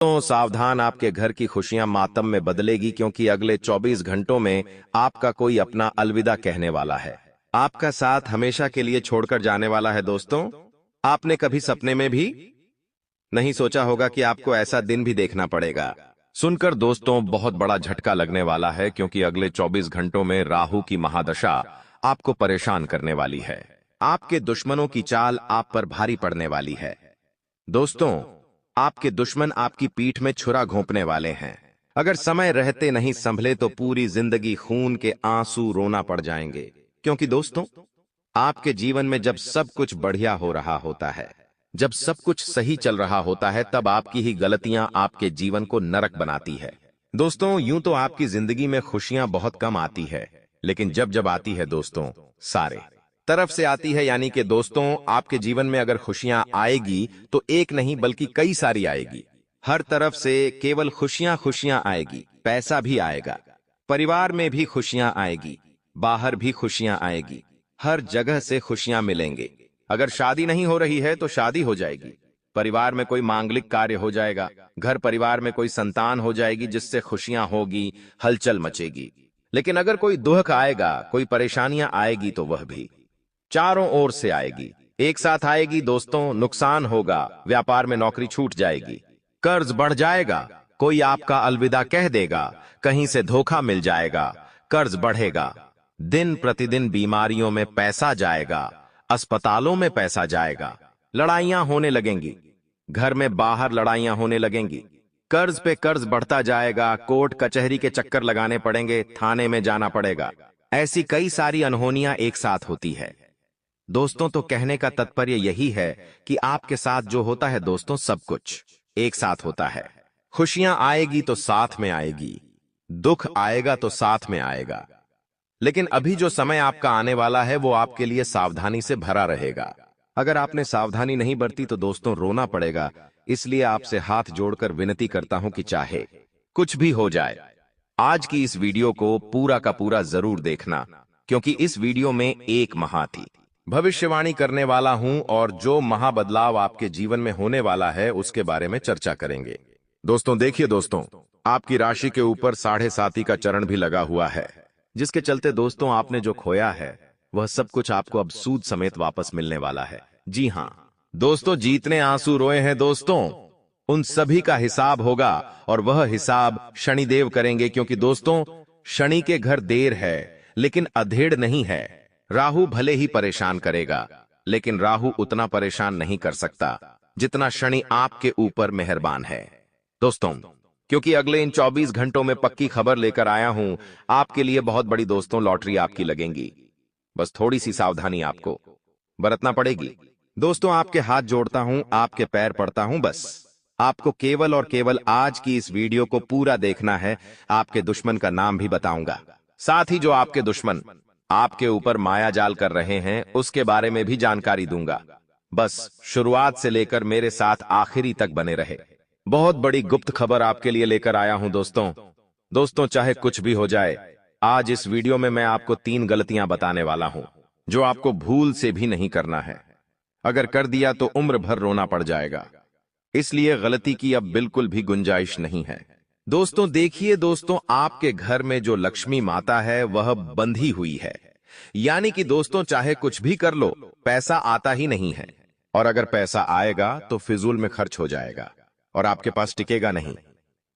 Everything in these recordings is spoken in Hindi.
तो सावधान, आपके घर की खुशियां मातम में बदलेगी, क्योंकि अगले 24 घंटों में आपका कोई अपना अलविदा कहने वाला है। आपका साथ हमेशा के लिए छोड़कर जाने वाला है। दोस्तों, आपने कभी सपने में भी नहीं सोचा होगा कि आपको ऐसा दिन भी देखना पड़ेगा। सुनकर दोस्तों बहुत बड़ा झटका लगने वाला है, क्योंकि अगले 24 घंटों में राहु की महादशा आपको परेशान करने वाली है। आपके दुश्मनों की चाल आप पर भारी पड़ने वाली है। दोस्तों, आपके दुश्मन आपकी पीठ में छुरा घोंपने वाले हैं। अगर समय रहते नहीं संभले तो पूरी जिंदगी खून के आंसू रोना पड़ जाएंगे, क्योंकि दोस्तों, आपके जीवन में जब सब कुछ बढ़िया हो रहा होता है, जब सब कुछ सही चल रहा होता है, तब आपकी ही गलतियां आपके जीवन को नरक बनाती है। दोस्तों, यूं तो आपकी जिंदगी में खुशियां बहुत कम आती है, लेकिन जब जब आती है दोस्तों, सारे तरफ से आती है। यानी कि दोस्तों, आपके जीवन में अगर खुशियां आएगी तो एक नहीं बल्कि कई सारी आएगी। हर तरफ से केवल खुशियां खुशियां आएगी। पैसा भी आएगा, परिवार में भी खुशियां आएगी, बाहर भी खुशियां आएगी, हर जगह से खुशियां मिलेंगे। अगर शादी नहीं हो रही है तो शादी हो जाएगी, परिवार में कोई मांगलिक कार्य हो जाएगा, घर परिवार में कोई संतान हो जाएगी जिससे खुशियां होगी, हलचल मचेगी। लेकिन अगर कोई दुख आएगा, कोई परेशानियां आएगी, तो वह भी चारों ओर से आएगी, एक साथ आएगी। दोस्तों, नुकसान होगा, व्यापार में नौकरी छूट जाएगी, कर्ज बढ़ जाएगा, कोई आपका अलविदा कह देगा, कहीं से धोखा मिल जाएगा, कर्ज बढ़ेगा, दिन प्रतिदिन बीमारियों में पैसा जाएगा, अस्पतालों में पैसा जाएगा, लड़ाइयां होने लगेंगी, घर में बाहर लड़ाइयां होने लगेंगी, कर्ज पे कर्ज बढ़ता जाएगा, कोर्ट कचहरी के चक्कर लगाने पड़ेंगे, थाने में जाना पड़ेगा। ऐसी कई सारी अनहोनियां एक साथ होती है। दोस्तों, तो कहने का तात्पर्य यही है कि आपके साथ जो होता है दोस्तों, सब कुछ एक साथ होता है। खुशियां आएगी तो साथ में आएगी, दुख आएगा तो साथ में आएगा। लेकिन अभी जो समय आपका आने वाला है वो आपके लिए सावधानी से भरा रहेगा। अगर आपने सावधानी नहीं बरती तो दोस्तों रोना पड़ेगा। इसलिए आपसे हाथ जोड़कर विनती करता हूं कि चाहे कुछ भी हो जाए, आज की इस वीडियो को पूरा का पूरा जरूर देखना, क्योंकि इस वीडियो में एक थी भविष्यवाणी करने वाला हूं, और जो महाबदलाव आपके जीवन में होने वाला है उसके बारे में चर्चा करेंगे। दोस्तों देखिए दोस्तों, आपकी राशि के ऊपर 7.5 का चरण भी लगा हुआ है, जिसके चलते दोस्तों आपने जो खोया है वह सब कुछ आपको अब सूद समेत वापस मिलने वाला है। जी हां दोस्तों, जितने आंसू रोए हैं दोस्तों, उन सभी का हिसाब होगा, और वह हिसाब शनिदेव करेंगे। क्योंकि दोस्तों, शनि के घर देर है लेकिन अधेड़ नहीं है। राहु भले ही परेशान करेगा, लेकिन राहु उतना परेशान नहीं कर सकता जितना शनि आपके ऊपर मेहरबान है। दोस्तों, क्योंकि अगले इन 24 घंटों में पक्की खबर लेकर आया हूं, आपके लिए बहुत बड़ी दोस्तों लॉटरी आपकी लगेंगी। बस थोड़ी सी सावधानी आपको बरतना पड़ेगी। दोस्तों, आपके हाथ जोड़ता हूं, आपके पैर पड़ता हूं, बस आपको केवल और केवल आज की इस वीडियो को पूरा देखना है। आपके दुश्मन का नाम भी बताऊंगा, साथ ही जो आपके दुश्मन आपके ऊपर माया जाल कर रहे हैं उसके बारे में भी जानकारी दूंगा। बस शुरुआत से लेकर मेरे साथ आखिरी तक बने रहे। बहुत बड़ी गुप्त खबर आपके लिए लेकर आया हूं दोस्तों, चाहे कुछ भी हो जाए, आज इस वीडियो में मैं आपको 3 गलतियां बताने वाला हूं, जो आपको भूल से भी नहीं करना है। अगर कर दिया तो उम्र भर रोना पड़ जाएगा, इसलिए गलती की अब बिल्कुल भी गुंजाइश नहीं है। दोस्तों देखिए दोस्तों, आपके घर में जो लक्ष्मी माता है वह बंधी हुई है। यानी कि दोस्तों, चाहे कुछ भी कर लो, पैसा आता ही नहीं है, और अगर पैसा आएगा तो फिजूल में खर्च हो जाएगा और आपके पास टिकेगा नहीं।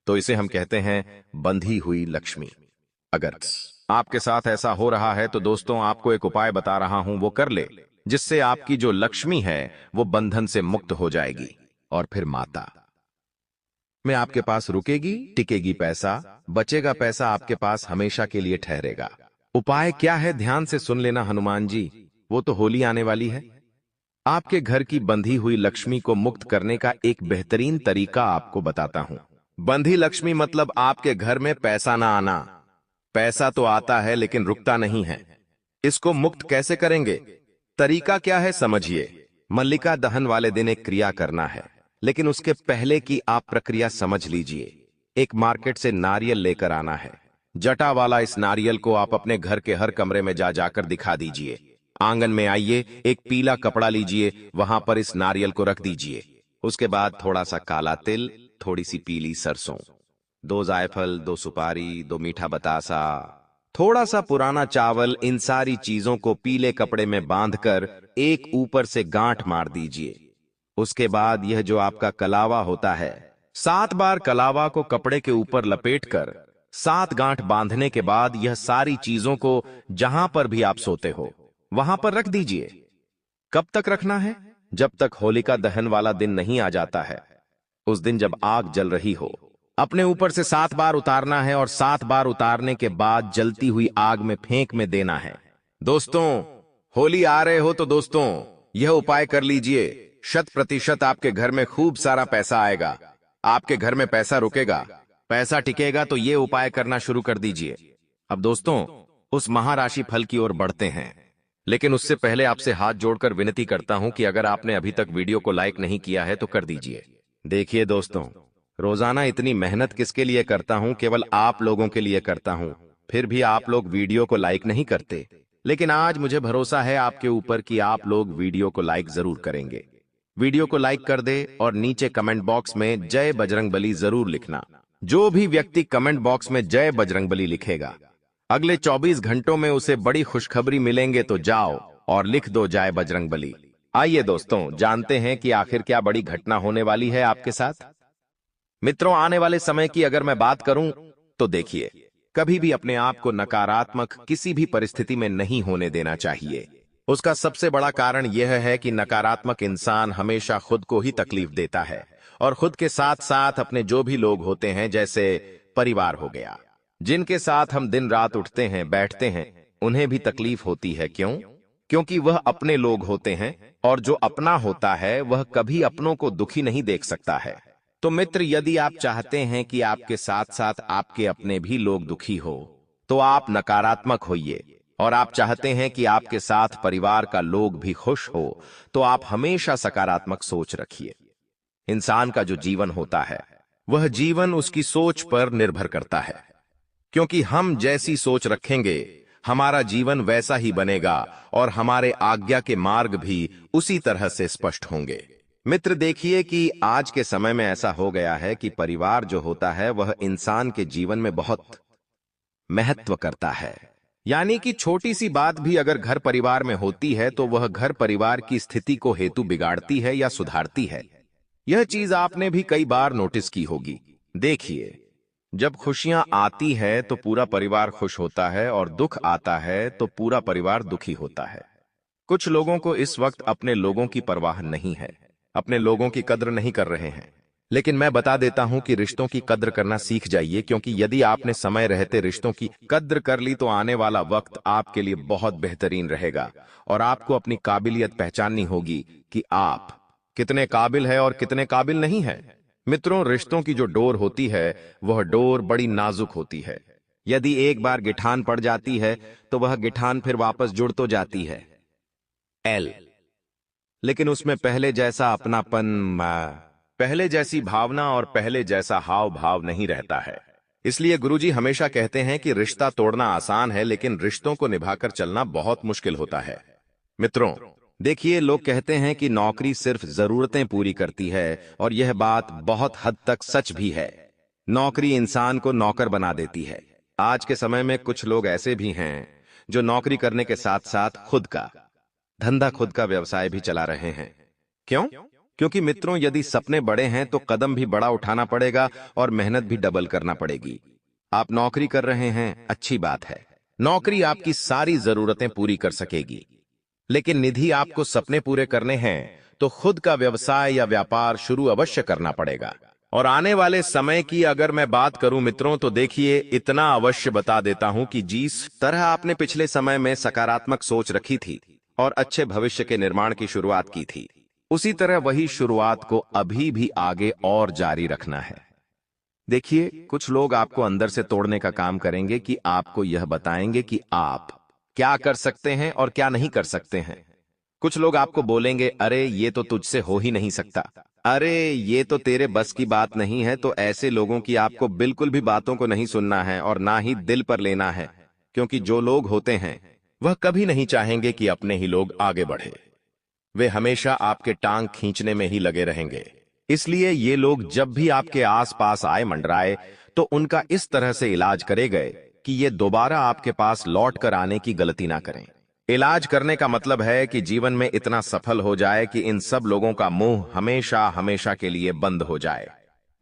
तो इसे हम कहते हैं बंधी हुई लक्ष्मी। अगर आपके साथ ऐसा हो रहा है तो दोस्तों, आपको एक उपाय बता रहा हूं, वो कर ले, जिससे आपकी जो लक्ष्मी है वो बंधन से मुक्त हो जाएगी, और फिर माता में आपके पास रुकेगी, टिकेगी पैसा, बचेगा पैसा, आपके पास हमेशा के लिए ठहरेगा। उपाय क्या है, ध्यान से सुन लेना हनुमान जी, वो तो होली आने वाली है। आपके घर की बंधी हुई लक्ष्मी को मुक्त करने का एक बेहतरीन तरीका आपको बताता हूं। बंधी लक्ष्मी मतलब आपके घर में पैसा ना आना। पैसा तो आता है लेकिन रुकता नहीं है। इसको मुक्त कैसे करेंगे, तरीका क्या है, समझिए। मल्लिका दहन वाले दिन एक क्रिया करना है, लेकिन उसके पहले की आप प्रक्रिया समझ लीजिए। एक मार्केट से नारियल लेकर आना है। जटा वाला इस नारियल को आप अपने घर के हर कमरे में जा जाकर दिखा दीजिए। आंगन में आइए, एक पीला कपड़ा लीजिए, वहां पर इस नारियल को रख दीजिए। उसके बाद थोड़ा सा काला तिल, थोड़ी सी पीली सरसों, 2 जायफल, 2 सुपारी, 2 मीठा बतासा, थोड़ा सा पुराना चावल, इन सारी चीजों को पीले कपड़े में बांधकर एक ऊपर से गांठ मार दीजिए। उसके बाद यह जो आपका कलावा होता है, 7 बार कलावा को कपड़े के ऊपर लपेटकर 7 गांठ बांधने के बाद यह सारी चीजों को जहां पर भी आप सोते हो वहां पर रख दीजिए। कब तक रखना है? जब तक होलिका दहन वाला दिन नहीं आ जाता है। उस दिन जब आग जल रही हो, अपने ऊपर से 7 बार उतारना है और 7 बार उतारने के बाद जलती हुई आग में फेंक में देना है। दोस्तों, होली आ रहे हो तो दोस्तों यह उपाय कर लीजिए। 100% आपके घर में खूब सारा पैसा आएगा। आपके घर में पैसा रुकेगा, पैसा टिकेगा, तो ये उपाय करना शुरू कर दीजिए। अब दोस्तों, उस महाराशि फल की ओर बढ़ते हैं, लेकिन उससे पहले आपसे हाथ जोड़कर विनती करता हूं कि अगर आपने अभी तक वीडियो को लाइक नहीं किया है तो कर दीजिए। देखिए दोस्तों, रोजाना इतनी मेहनत किसके लिए करता हूं? केवल आप लोगों के लिए करता हूं। फिर भी आप लोग वीडियो को लाइक नहीं करते, लेकिन आज मुझे भरोसा है आपके ऊपर कि आप लोग वीडियो को लाइक जरूर करेंगे। वीडियो को लाइक कर दे और नीचे कमेंट बॉक्स में जय बजरंगबली जरूर लिखना। जो भी व्यक्ति कमेंट बॉक्स में जय बजरंगबली लिखेगा, अगले 24 घंटों में उसे बड़ी खुशखबरी मिलेंगे। तो जाओ और लिख दो जय बजरंगबली। आइए दोस्तों, जानते हैं कि आखिर क्या बड़ी घटना होने वाली है आपके साथ। मित्रों, आने वाले समय की अगर मैं बात करूं तो देखिए, कभी भी अपने आप को नकारात्मक किसी भी परिस्थिति में नहीं होने देना चाहिए। उसका सबसे बड़ा कारण यह है कि नकारात्मक इंसान हमेशा खुद को ही तकलीफ देता है और खुद के साथ साथ अपने जो भी लोग होते हैं, जैसे परिवार हो गया, जिनके साथ हम दिन रात उठते हैं बैठते हैं, उन्हें भी तकलीफ होती है। क्यों? क्योंकि वह अपने लोग होते हैं और जो अपना होता है वह कभी अपनों को दुखी नहीं देख सकता है। तो मित्र, यदि आप चाहते हैं कि आपके साथ साथ आपके अपने भी लोग दुखी हो, तो आप नकारात्मक होइए। और आप चाहते हैं कि आपके साथ परिवार का लोग भी खुश हो, तो आप हमेशा सकारात्मक सोच रखिए। इंसान का जो जीवन होता है, वह जीवन उसकी सोच पर निर्भर करता है, क्योंकि हम जैसी सोच रखेंगे हमारा जीवन वैसा ही बनेगा और हमारे आज्ञा के मार्ग भी उसी तरह से स्पष्ट होंगे। मित्र, देखिए कि आज के समय में ऐसा हो गया है कि परिवार जो होता है वह इंसान के जीवन में बहुत महत्व करता है। यानी कि छोटी सी बात भी अगर घर परिवार में होती है तो वह घर परिवार की स्थिति को हेतु बिगाड़ती है या सुधारती है। यह चीज आपने भी कई बार नोटिस की होगी। देखिए, जब खुशियां आती है तो पूरा परिवार खुश होता है और दुख आता है तो पूरा परिवार दुखी होता है। कुछ लोगों को इस वक्त अपने लोगों की परवाह नहीं है, अपने लोगों की कद्र नहीं कर रहे हैं। लेकिन मैं बता देता हूं कि रिश्तों की कद्र करना सीख जाइए, क्योंकि यदि आपने समय रहते रिश्तों की कद्र कर ली तो आने वाला वक्त आपके लिए बहुत बेहतरीन रहेगा और आपको अपनी काबिलियत पहचाननी होगी कि आप कितने काबिल है और कितने काबिल नहीं है। मित्रों, रिश्तों की जो डोर होती है वह डोर बड़ी नाजुक होती है। यदि एक बार गिठान पड़ जाती है तो वह गिठान फिर वापस जुड़ तो जाती है लेकिन उसमें पहले जैसा अपनापन, पहले जैसी भावना और पहले जैसा हाव भाव नहीं रहता है। इसलिए गुरुजी हमेशा कहते हैं कि रिश्ता तोड़ना आसान है, लेकिन रिश्तों को निभाकर चलना बहुत मुश्किल होता है। मित्रों, देखिए, लोग कहते हैं कि नौकरी सिर्फ जरूरतें पूरी करती है और यह बात बहुत हद तक सच भी है। नौकरी इंसान को नौकर बना देती है। आज के समय में कुछ लोग ऐसे भी हैं जो नौकरी करने के साथ साथ खुद का धंधा, खुद का व्यवसाय भी चला रहे हैं। क्यों? क्योंकि मित्रों, यदि सपने बड़े हैं तो कदम भी बड़ा उठाना पड़ेगा और मेहनत भी डबल करना पड़ेगी। आप नौकरी कर रहे हैं, अच्छी बात है। नौकरी आपकी सारी जरूरतें पूरी कर सकेगी, लेकिन निधि आपको सपने पूरे करने हैं तो खुद का व्यवसाय या व्यापार शुरू अवश्य करना पड़ेगा। और आने वाले समय की अगर मैं बात करूं मित्रों, तो देखिए, इतना अवश्य बता देता हूं कि जिस तरह आपने पिछले समय में सकारात्मक सोच रखी थी और अच्छे भविष्य के निर्माण की शुरुआत की थी, उसी तरह वही शुरुआत को अभी भी आगे और जारी रखना है। देखिए, कुछ लोग आपको अंदर से तोड़ने का काम करेंगे कि आपको यह बताएंगे कि आप क्या कर सकते हैं और क्या नहीं कर सकते हैं। कुछ लोग आपको बोलेंगे, अरे ये तो तुझसे हो ही नहीं सकता, अरे ये तो तेरे बस की बात नहीं है। तो ऐसे लोगों की आपको बिल्कुल भी बातों को नहीं सुनना है और ना ही दिल पर लेना है, क्योंकि जो लोग होते हैं वह कभी नहीं चाहेंगे कि अपने ही लोग आगे बढ़े। वे हमेशा आपके टांग खींचने में ही लगे रहेंगे। इसलिए ये लोग जब भी आपके आसपास आए मंडराए तो उनका इस तरह से इलाज करे गए कि ये दोबारा आपके पास लौट कर आने की गलती ना करें। इलाज करने का मतलब है कि जीवन में इतना सफल हो जाए कि इन सब लोगों का मुंह हमेशा हमेशा के लिए बंद हो जाए।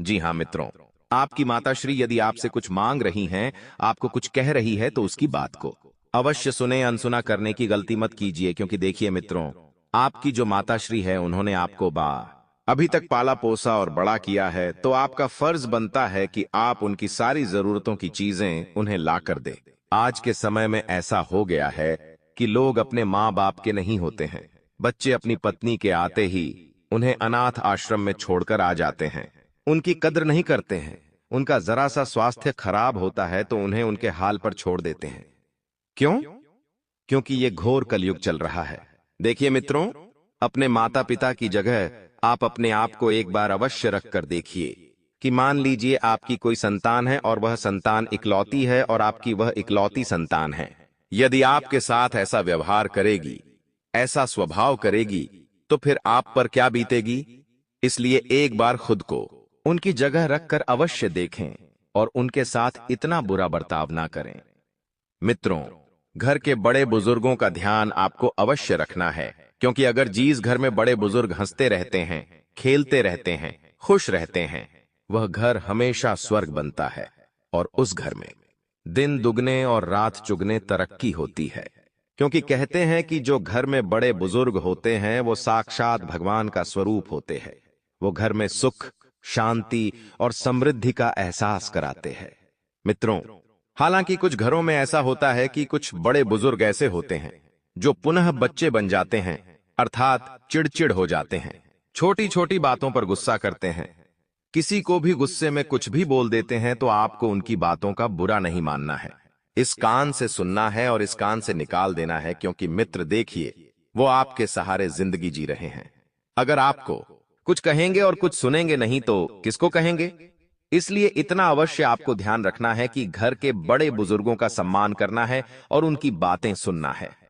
जी हाँ मित्रों, आपकी माताश्री यदि आपसे कुछ मांग रही हैं, आपको कुछ कह रही है, तो उसकी बात को अवश्य सुने। अनसुना करने की गलती मत कीजिए, क्योंकि देखिए मित्रों, आपकी जो माताश्री है उन्होंने आपको अभी तक पाला पोसा और बड़ा किया है, तो आपका फर्ज बनता है कि आप उनकी सारी जरूरतों की चीजें उन्हें ला कर दे। आज के समय में ऐसा हो गया है कि लोग अपने माँ बाप के नहीं होते हैं। बच्चे अपनी पत्नी के आते ही उन्हें अनाथ आश्रम में छोड़कर आ जाते हैं। उनकी कद्र नहीं करते हैं। उनका जरा सा स्वास्थ्य खराब होता है तो उन्हें उनके हाल पर छोड़ देते हैं। क्यों? क्योंकि ये घोर कलयुग चल रहा है। देखिए मित्रों, अपने माता पिता की जगह आप अपने आप को एक बार अवश्य रख कर देखिए कि मान लीजिए आपकी कोई संतान है और वह संतान इकलौती है और आपकी वह इकलौती संतान है। यदि आपके साथ ऐसा व्यवहार करेगी, ऐसा स्वभाव करेगी, तो फिर आप पर क्या बीतेगी? इसलिए एक बार खुद को उनकी जगह रखकर अवश्य देखें और उनके साथ इतना बुरा बर्ताव ना करें। मित्रों, घर के बड़े बुजुर्गों का ध्यान आपको अवश्य रखना है, क्योंकि अगर जिस घर में बड़े बुजुर्ग हंसते रहते हैं, खेलते रहते हैं, खुश रहते हैं, वह घर हमेशा स्वर्ग बनता है और उस घर में दिन दुगने और रात चुगने तरक्की होती है। क्योंकि कहते हैं कि जो घर में बड़े बुजुर्ग होते हैं वो साक्षात भगवान का स्वरूप होते हैं। वो घर में सुख, शांति और समृद्धि का एहसास कराते हैं। मित्रों, हालांकि कुछ घरों में ऐसा होता है कि कुछ बड़े बुजुर्ग ऐसे होते हैं जो पुनः बच्चे बन जाते हैं, अर्थात चिड़चिड़ हो जाते हैं, छोटी छोटी बातों पर गुस्सा करते हैं, किसी को भी गुस्से में कुछ भी बोल देते हैं, तो आपको उनकी बातों का बुरा नहीं मानना है। इस कान से सुनना है और इस कान से निकाल देना है, क्योंकि मित्र देखिए, वो आपके सहारे जिंदगी जी रहे हैं। अगर आपको कुछ कहेंगे और कुछ सुनेंगे नहीं तो किसको कहेंगे? इसलिए इतना अवश्य आपको ध्यान रखना है कि घर के बड़े बुजुर्गों का सम्मान करना है और उनकी बातें सुनना है।